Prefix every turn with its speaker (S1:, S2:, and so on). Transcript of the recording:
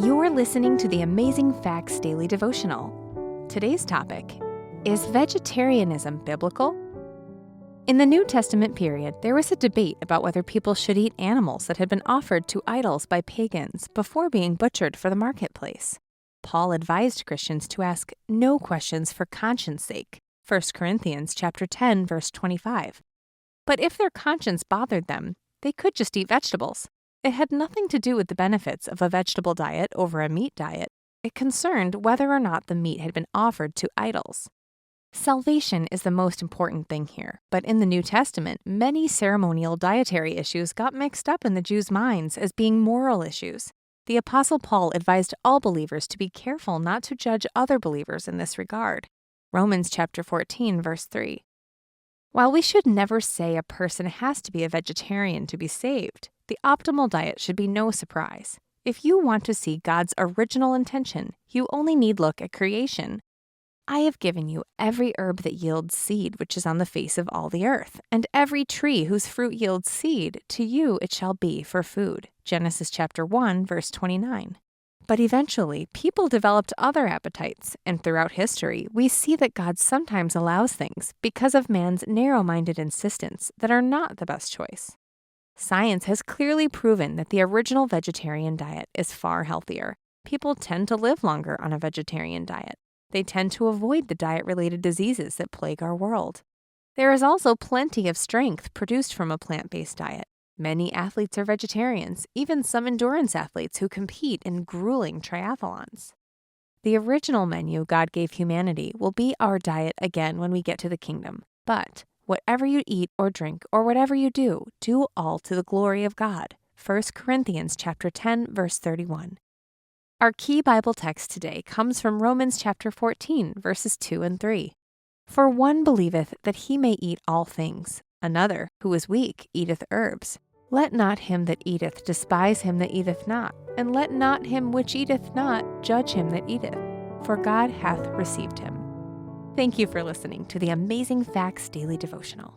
S1: You're listening to the Amazing Facts Daily Devotional. Today's topic, is vegetarianism biblical? In the New Testament period, there was a debate about whether people should eat animals that had been offered to idols by pagans before being butchered for the marketplace. Paul advised Christians to ask no questions for conscience sake, 1 Corinthians chapter 10, verse 25. But if their conscience bothered them, they could just eat vegetables. It had nothing to do with the benefits of a vegetable diet over a meat diet. It concerned whether or not the meat had been offered to idols. Salvation is the most important thing here, but in the New Testament, many ceremonial dietary issues got mixed up in the Jews' minds as being moral issues. The Apostle Paul advised all believers to be careful not to judge other believers in this regard. Romans chapter 14, verse 3. While we should never say a person has to be a vegetarian to be saved, the optimal diet should be no surprise. If you want to see God's original intention, you only need look at creation. I have given you every herb that yields seed which is on the face of all the earth, and every tree whose fruit yields seed, to you it shall be for food. Genesis chapter 1, verse 29. But eventually, people developed other appetites, and throughout history, we see that God sometimes allows things because of man's narrow-minded insistence that are not the best choice. Science has clearly proven that the original vegetarian diet is far healthier. People tend to live longer on a vegetarian diet. They tend to avoid the diet-related diseases that plague our world. There is also plenty of strength produced from a plant-based diet. Many athletes are vegetarians, even some endurance athletes who compete in grueling triathlons. The original menu God gave humanity will be our diet again when we get to the kingdom. But whatever you eat or drink or whatever you do, do all to the glory of God. 1 Corinthians chapter 10, verse 31. Our key Bible text today comes from Romans chapter 14, verses 2 and 3. For one believeth that he may eat all things, another, who is weak, eateth herbs. Let not him that eateth despise him that eateth not, and let not him which eateth not judge him that eateth, for God hath received him. Thank you for listening to the Amazing Facts Daily Devotional.